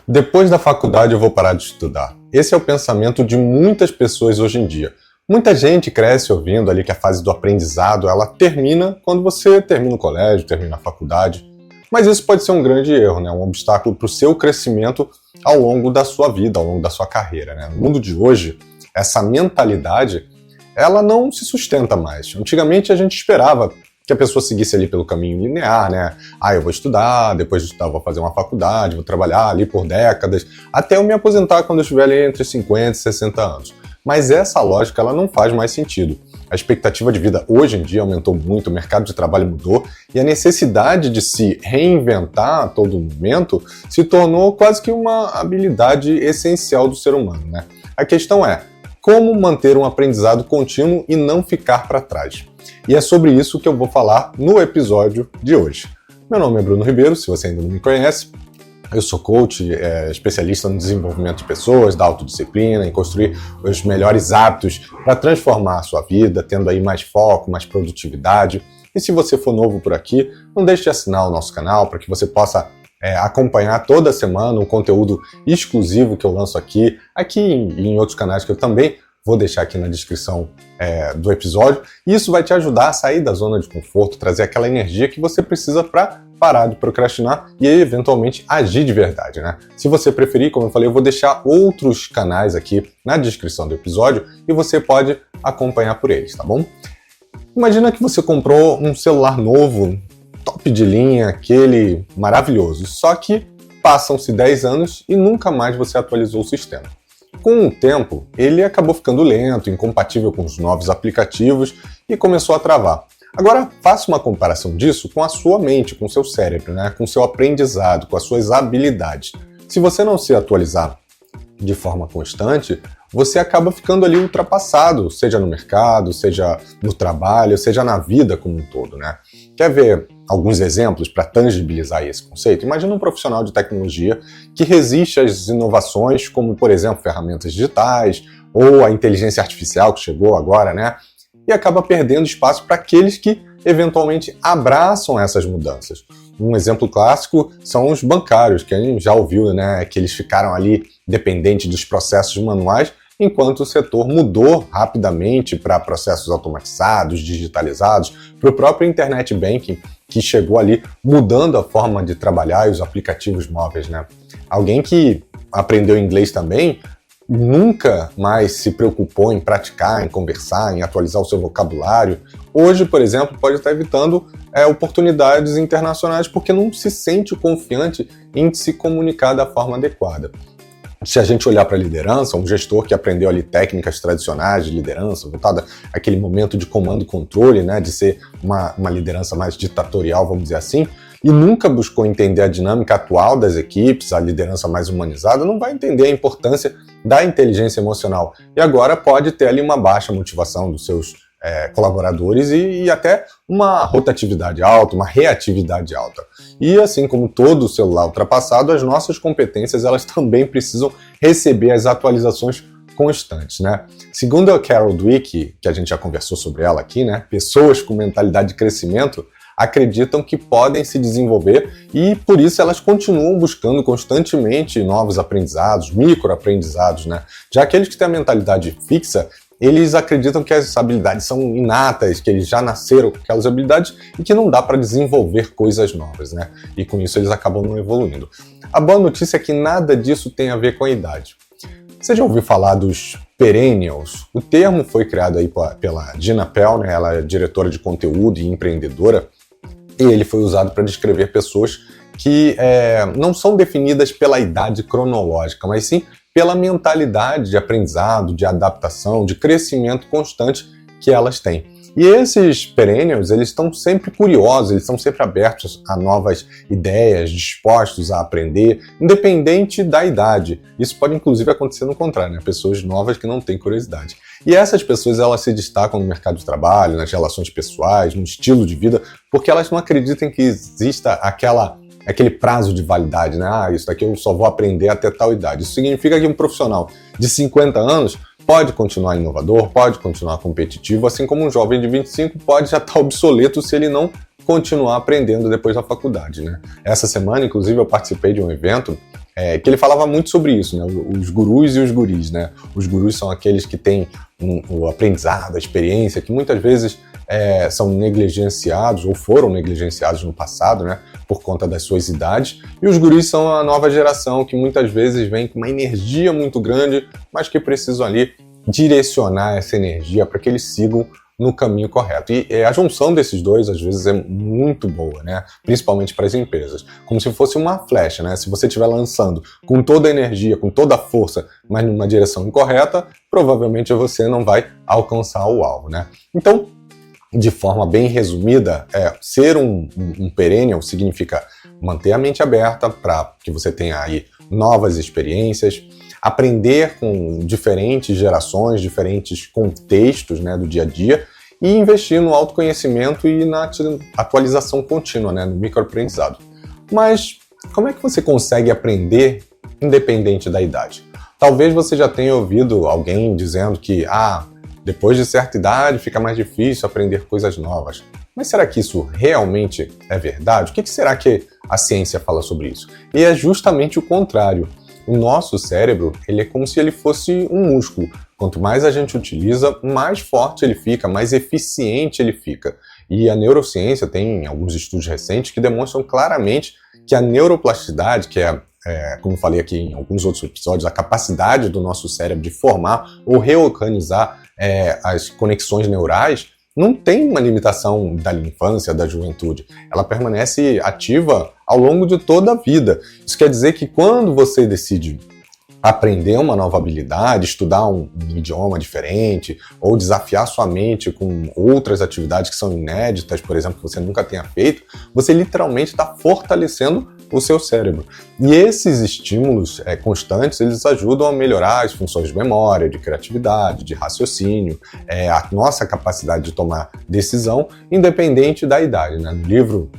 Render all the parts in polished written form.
Depois da faculdade eu vou parar de estudar. Esse é o pensamento de muitas pessoas hoje em dia. Muita gente cresce ouvindo ali que a fase do aprendizado ela termina quando você termina o colégio, termina a faculdade. Mas isso pode ser um grande erro, né? Um obstáculo para o seu crescimento ao longo da sua vida, ao longo da sua carreira, né? No mundo de hoje, essa mentalidade ela não se sustenta mais. Antigamente a gente esperava que a pessoa seguisse ali pelo caminho linear, né? Eu vou estudar, depois de estudar vou fazer uma faculdade, vou trabalhar ali por décadas, até eu me aposentar quando eu estiver ali entre 50 e 60 anos. Mas essa lógica ela não faz mais sentido. A expectativa de vida hoje em dia aumentou muito, o mercado de trabalho mudou e a necessidade de se reinventar a todo momento se tornou quase que uma habilidade essencial do ser humano, né? A questão é, como manter um aprendizado contínuo e não ficar para trás? E é sobre isso que eu vou falar no episódio de hoje. Meu nome é Bruno Ribeiro, se você ainda não me conhece. Eu sou coach, especialista no desenvolvimento de pessoas, da autodisciplina, em construir os melhores hábitos para transformar a sua vida, tendo aí mais foco, mais produtividade. E se você for novo por aqui, não deixe de assinar o nosso canal para que você possa acompanhar toda semana o conteúdo exclusivo que eu lanço aqui e em outros canais que eu também vou deixar aqui na descrição do episódio. E isso vai te ajudar a sair da zona de conforto, trazer aquela energia que você precisa para parar de procrastinar e aí, eventualmente, agir de verdade, né? Se você preferir, como eu falei, eu vou deixar outros canais aqui na descrição do episódio e você pode acompanhar por eles, tá bom? Imagina que você comprou um celular novo, top de linha, aquele maravilhoso, só que passam-se 10 anos e nunca mais você atualizou o sistema. Com o tempo, ele acabou ficando lento, incompatível com os novos aplicativos e começou a travar. Agora, faça uma comparação disso com a sua mente, com o seu cérebro, né? Com o seu aprendizado, com as suas habilidades. Se você não se atualizar de forma constante, você acaba ficando ali ultrapassado, seja no mercado, seja no trabalho, seja na vida como um todo, né? Quer ver alguns exemplos para tangibilizar esse conceito? Imagina um profissional de tecnologia que resiste às inovações, como, por exemplo, ferramentas digitais ou a inteligência artificial que chegou agora, né? E acaba perdendo espaço para aqueles que, eventualmente, abraçam essas mudanças. Um exemplo clássico são os bancários, que a gente já ouviu, né? Que eles ficaram ali dependentes dos processos manuais, enquanto o setor mudou rapidamente para processos automatizados, digitalizados, para o próprio Internet Banking, que chegou ali mudando a forma de trabalhar e os aplicativos móveis, né? Alguém que aprendeu inglês também nunca mais se preocupou em praticar, em conversar, em atualizar o seu vocabulário. Hoje, por exemplo, pode estar evitando oportunidades internacionais porque não se sente confiante em se comunicar da forma adequada. Se a gente olhar para a liderança, um gestor que aprendeu ali técnicas tradicionais de liderança, voltada àquele momento de comando e controle, né, de ser uma liderança mais ditatorial, vamos dizer assim, e nunca buscou entender a dinâmica atual das equipes, a liderança mais humanizada, não vai entender a importância da inteligência emocional. E agora pode ter ali uma baixa motivação dos seus colaboradores e até uma rotatividade alta, uma reatividade alta. E assim como todo celular ultrapassado, as nossas competências elas também precisam receber as atualizações constantes, né? Segundo a Carol Dweck, que a gente já conversou sobre ela aqui, né? Pessoas com mentalidade de crescimento acreditam que podem se desenvolver e por isso elas continuam buscando constantemente novos aprendizados, microaprendizados, né? Já aqueles que têm a mentalidade fixa, eles acreditam que as habilidades são inatas, que eles já nasceram com aquelas habilidades e que não dá para desenvolver coisas novas, né? E com isso eles acabam não evoluindo. A boa notícia é que nada disso tem a ver com a idade. Você já ouviu falar dos perennials? O termo foi criado aí pela Gina Pell, né? Ela é diretora de conteúdo e empreendedora, e ele foi usado para descrever pessoas que não são definidas pela idade cronológica, mas sim pela mentalidade de aprendizado, de adaptação, de crescimento constante que elas têm. E esses perennials, eles estão sempre curiosos, eles estão sempre abertos a novas ideias, dispostos a aprender, independente da idade. Isso pode inclusive acontecer no contrário, né? Pessoas novas que não têm curiosidade. E essas pessoas, elas se destacam no mercado de trabalho, nas relações pessoais, no estilo de vida, porque elas não acreditam que exista aquele prazo de validade, né? Isso daqui eu só vou aprender até tal idade. Isso significa que um profissional de 50 anos pode continuar inovador, pode continuar competitivo, assim como um jovem de 25 pode já estar obsoleto se ele não continuar aprendendo depois da faculdade, né? Essa semana, inclusive, eu participei de um evento que ele falava muito sobre isso, né? Os gurus e os guris, né? Os gurus são aqueles que têm o aprendizado, a experiência, que muitas vezes são negligenciados ou foram negligenciados no passado, né? Por conta das suas idades. E os guris são a nova geração que muitas vezes vem com uma energia muito grande, mas que precisam ali direcionar essa energia para que eles sigam no caminho correto. E a junção desses dois, às vezes, é muito boa, né? Principalmente para as empresas. Como se fosse uma flecha, né? Se você estiver lançando com toda a energia, com toda a força, mas numa direção incorreta, provavelmente você não vai alcançar o alvo, né? Então, de forma bem resumida, ser um perennial significa manter a mente aberta para que você tenha aí novas experiências, aprender com diferentes gerações, diferentes contextos, né, do dia a dia, e investir no autoconhecimento e na atualização contínua, né, no microaprendizado. Mas como é que você consegue aprender independente da idade? Talvez você já tenha ouvido alguém dizendo que depois de certa idade fica mais difícil aprender coisas novas. Mas será que isso realmente é verdade? O que será que a ciência fala sobre isso? E é justamente o contrário. O nosso cérebro, ele é como se ele fosse um músculo. Quanto mais a gente utiliza, mais forte ele fica, mais eficiente ele fica. E a neurociência tem alguns estudos recentes que demonstram claramente que a neuroplasticidade, que como eu falei aqui em alguns outros episódios, a capacidade do nosso cérebro de formar ou reorganizar as conexões neurais, não tem uma limitação da infância, da juventude. Ela permanece ativa ao longo de toda a vida. Isso quer dizer que quando você decide aprender uma nova habilidade, estudar um idioma diferente, ou desafiar sua mente com outras atividades que são inéditas, por exemplo, que você nunca tenha feito, você literalmente está fortalecendo o seu cérebro. E esses estímulos constantes, eles ajudam a melhorar as funções de memória, de criatividade, de raciocínio, a nossa capacidade de tomar decisão, independente da idade, né? No livro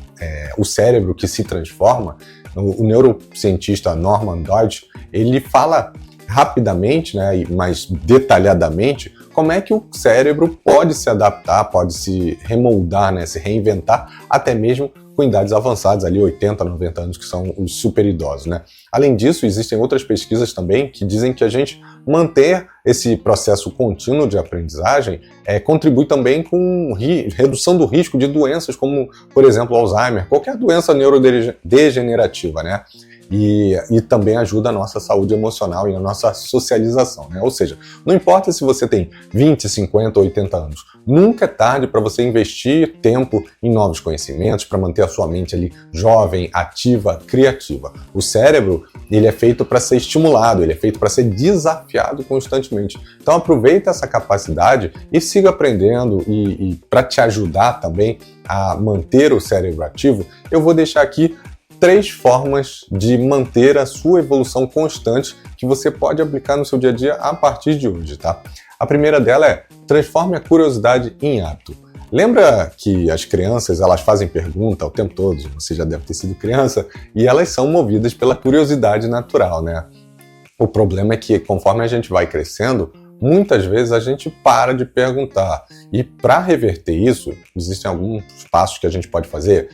O Cérebro que se Transforma, o neurocientista Norman Doidge, ele fala rapidamente, né, e mais detalhadamente, como é que o cérebro pode se adaptar, pode se remoldar, né, se reinventar, até mesmo com idades avançadas, ali 80, 90 anos, que são os super idosos, né? Além disso, existem outras pesquisas também que dizem que a gente manter esse processo contínuo de aprendizagem contribui também com redução do risco de doenças como, por exemplo, Alzheimer, qualquer doença neurodegenerativa, né? E também ajuda a nossa saúde emocional e a nossa socialização, né? Ou seja, não importa se você tem 20, 50 ou 80 anos, nunca é tarde para você investir tempo em novos conhecimentos, para manter a sua mente ali jovem, ativa, criativa. O cérebro, ele é feito para ser estimulado, ele é feito para ser desafiado constantemente. Então aproveita essa capacidade e siga aprendendo, e para te ajudar também a manter o cérebro ativo, eu vou deixar aqui 3 formas de manter a sua evolução constante que você pode aplicar no seu dia a dia a partir de hoje, tá? A primeira dela é: transforme a curiosidade em hábito. Lembra que as crianças, elas fazem pergunta o tempo todo, você já deve ter sido criança, e elas são movidas pela curiosidade natural, né? O problema é que conforme a gente vai crescendo, muitas vezes a gente para de perguntar. E para reverter isso, existem alguns passos que a gente pode fazer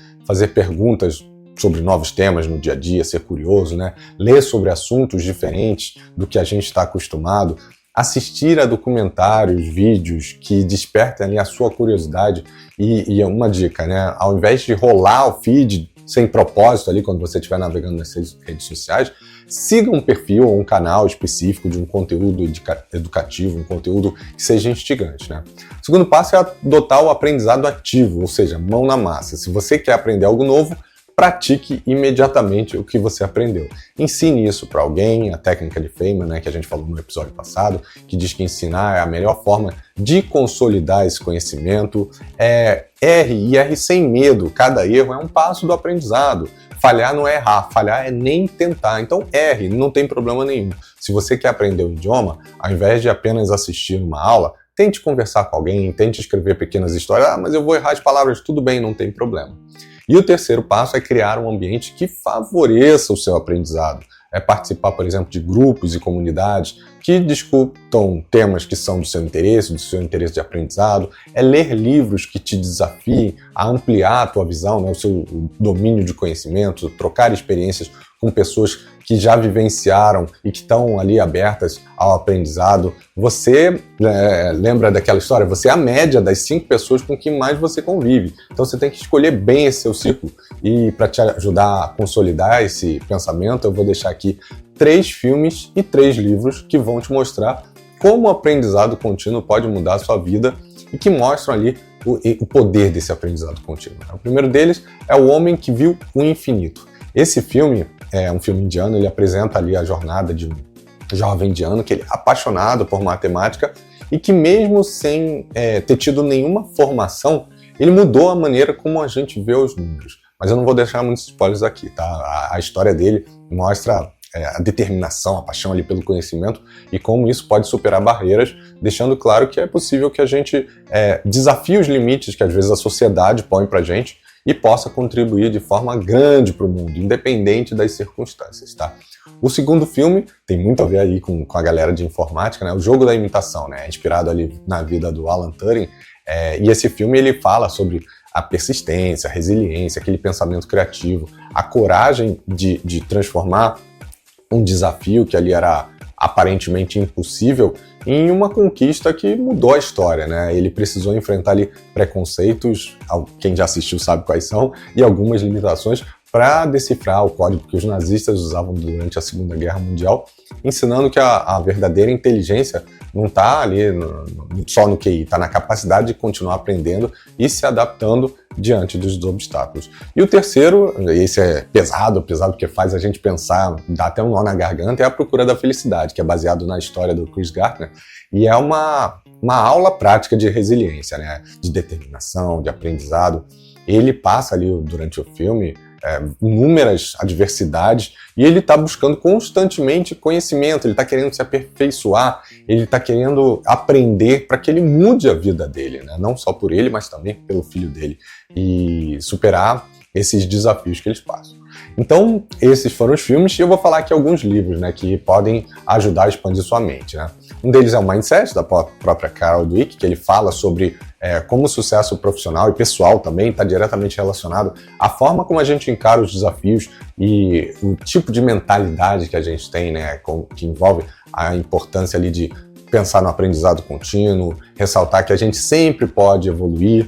perguntas sobre novos temas no dia a dia, ser curioso, né? Ler sobre assuntos diferentes do que a gente está acostumado, assistir a documentários, vídeos que despertem ali a sua curiosidade. E uma dica, né? Ao invés de rolar o feed sem propósito ali quando você estiver navegando nas redes sociais, siga um perfil ou um canal específico de um conteúdo educativo, um conteúdo que seja instigante, né? O segundo passo é adotar o aprendizado ativo, ou seja, mão na massa. Se você quer aprender algo novo, pratique imediatamente o que você aprendeu. Ensine isso para alguém, a técnica de Feynman, né, que a gente falou no episódio passado, que diz que ensinar é a melhor forma de consolidar esse conhecimento. Erre sem medo. Cada erro é um passo do aprendizado. Falhar não é errar, falhar é nem tentar. Então erre, não tem problema nenhum. Se você quer aprender um idioma, ao invés de apenas assistir uma aula, tente conversar com alguém, tente escrever pequenas histórias. Mas eu vou errar as palavras, tudo bem, não tem problema. E o terceiro passo é criar um ambiente que favoreça o seu aprendizado. É participar, por exemplo, de grupos e comunidades que discutam temas que são do seu interesse de aprendizado. É ler livros que te desafiem a ampliar a tua visão, né, o seu domínio de conhecimento, trocar experiências com pessoas que já vivenciaram e que estão ali abertas ao aprendizado. Você lembra daquela história? Você é a média das 5 pessoas com quem mais você convive. Então você tem que escolher bem esse seu ciclo. E para te ajudar a consolidar esse pensamento, eu vou deixar aqui 3 filmes e 3 livros que vão te mostrar como o aprendizado contínuo pode mudar a sua vida e que mostram ali o poder desse aprendizado contínuo. O primeiro deles é O Homem que Viu o Infinito. Esse filme é um filme indiano, ele apresenta ali a jornada de um jovem indiano que ele é apaixonado por matemática e que mesmo sem ter tido nenhuma formação, ele mudou a maneira como a gente vê os números. Mas eu não vou deixar muitos spoilers aqui, tá? A história dele mostra a determinação, a paixão ali pelo conhecimento e como isso pode superar barreiras, deixando claro que é possível que a gente desafie os limites que às vezes a sociedade põe pra gente e possa contribuir de forma grande para o mundo, independente das circunstâncias, tá? O segundo filme tem muito a ver aí com a galera de informática, né? O Jogo da Imitação, né? Inspirado ali na vida do Alan Turing, e esse filme ele fala sobre a persistência, a resiliência, aquele pensamento criativo, a coragem de transformar um desafio que ali era aparentemente impossível em uma conquista que mudou a história, né? Ele precisou enfrentar ali preconceitos, quem já assistiu sabe quais são, e algumas limitações para decifrar o código que os nazistas usavam durante a Segunda Guerra Mundial, ensinando que a verdadeira inteligência não está ali só no QI, está na capacidade de continuar aprendendo e se adaptando diante dos obstáculos. E o terceiro, esse é pesado porque faz a gente pensar, dá até um nó na garganta, é A Procura da Felicidade, que é baseado na história do Chris Gardner, e é uma aula prática de resiliência, né? De determinação, de aprendizado. Ele passa ali durante o filme inúmeras adversidades e ele está buscando constantemente conhecimento, ele está querendo se aperfeiçoar, ele está querendo aprender para que ele mude a vida dele, né? Não só por ele, mas também pelo filho dele e superar esses desafios que eles passam. Então, esses foram os filmes e eu vou falar aqui alguns livros, né, que podem ajudar a expandir sua mente, né? Um deles é o Mindset, da própria Carol Dweck, que ele fala sobre como o sucesso profissional e pessoal também está diretamente relacionado à forma como a gente encara os desafios e o tipo de mentalidade que a gente tem, né, que envolve a importância ali de pensar no aprendizado contínuo, ressaltar que a gente sempre pode evoluir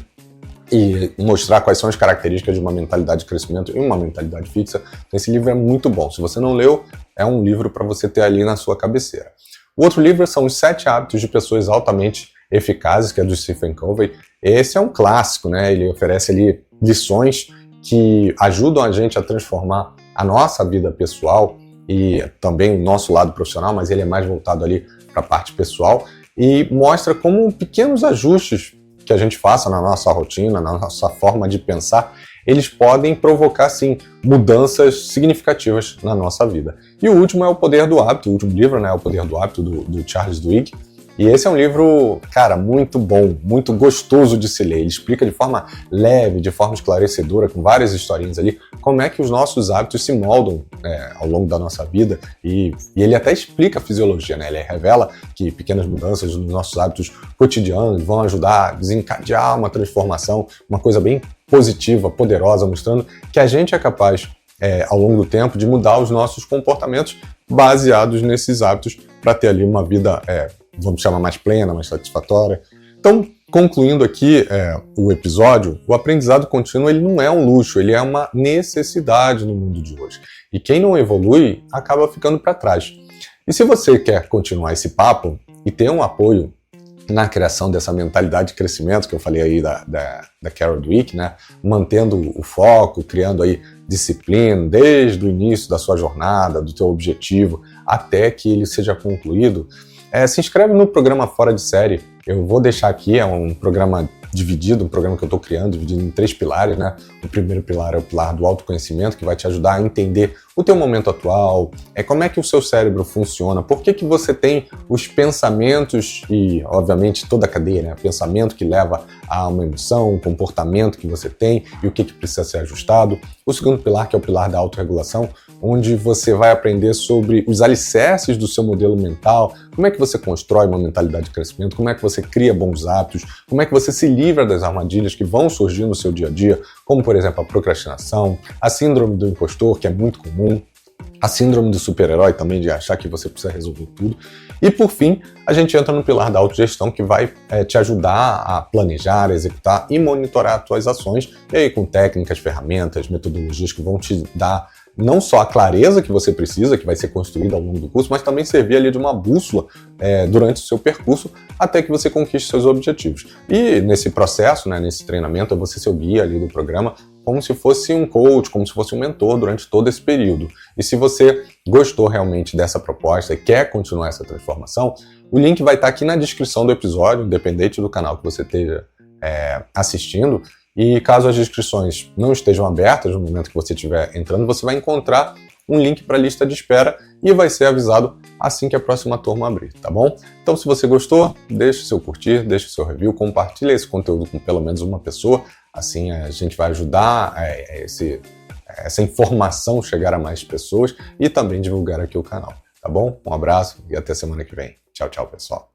e mostrar quais são as características de uma mentalidade de crescimento e uma mentalidade fixa. Então esse livro é muito bom. Se você não leu, é um livro para você ter ali na sua cabeceira. O outro livro são Os 7 Hábitos de Pessoas Altamente Eficazes, que é do Stephen Covey. Esse é um clássico, né? Ele oferece ali lições que ajudam a gente a transformar a nossa vida pessoal e também o nosso lado profissional, mas ele é mais voltado ali para a parte pessoal e mostra como pequenos ajustes que a gente faça na nossa rotina, na nossa forma de pensar, eles podem provocar, sim, mudanças significativas na nossa vida. E o último é O Poder do Hábito, o último livro, né, O Poder do Hábito, do Charles Duhigg. E esse é um livro, cara, muito bom, muito gostoso de se ler. Ele explica de forma leve, de forma esclarecedora, com várias historinhas ali, como é que os nossos hábitos se moldam ao longo da nossa vida. E ele até explica a fisiologia, né? Ele revela que pequenas mudanças nos nossos hábitos cotidianos vão ajudar a desencadear uma transformação, uma coisa bem positiva, poderosa, mostrando que a gente é capaz, ao longo do tempo, de mudar os nossos comportamentos baseados nesses hábitos para ter ali uma vida vamos chamar mais plena, mais satisfatória. Então, concluindo aqui o episódio, o aprendizado contínuo ele não é um luxo, ele é uma necessidade no mundo de hoje. E quem não evolui acaba ficando para trás. E se você quer continuar esse papo e ter um apoio na criação dessa mentalidade de crescimento que eu falei aí da Carol Dweck, né? Mantendo o foco, criando aí disciplina desde o início da sua jornada, do teu objetivo, até que ele seja concluído, se inscreve no programa Fora de Série. Eu vou deixar aqui, é um programa dividido, um programa que eu estou criando, dividido em 3 pilares, né? O primeiro pilar é o pilar do autoconhecimento, que vai te ajudar a entender o teu momento atual, como é que o seu cérebro funciona, por que você tem os pensamentos e, obviamente, toda a cadeia, né? Pensamento que leva a uma emoção, um comportamento que você tem e o que precisa ser ajustado. O segundo pilar, que é o pilar da autorregulação, onde você vai aprender sobre os alicerces do seu modelo mental, como é que você constrói uma mentalidade de crescimento, como é que você cria bons hábitos, como é que você se livra das armadilhas que vão surgir no seu dia a dia, como, por exemplo, a procrastinação, a síndrome do impostor, que é muito comum, a síndrome do super-herói também, de achar que você precisa resolver tudo. E por fim, a gente entra no pilar da autogestão, que vai te ajudar a planejar, executar e monitorar as suas ações, e aí com técnicas, ferramentas, metodologias que vão te dar não só a clareza que você precisa, que vai ser construída ao longo do curso, mas também servir ali de uma bússola durante o seu percurso até que você conquiste seus objetivos. E nesse processo, né, nesse treinamento, é você ser o guia ali do programa, como se fosse um coach, como se fosse um mentor durante todo esse período. E se você gostou realmente dessa proposta e quer continuar essa transformação, o link vai estar aqui na descrição do episódio, independente do canal que você esteja assistindo. E caso as inscrições não estejam abertas no momento que você estiver entrando, você vai encontrar um link para a lista de espera e vai ser avisado assim que a próxima turma abrir, tá bom? Então, se você gostou, deixe seu curtir, deixe seu review, compartilhe esse conteúdo com pelo menos uma pessoa, assim a gente vai ajudar essa informação chegar a mais pessoas e também divulgar aqui o canal, tá bom? Um abraço e até semana que vem. Tchau, tchau, pessoal.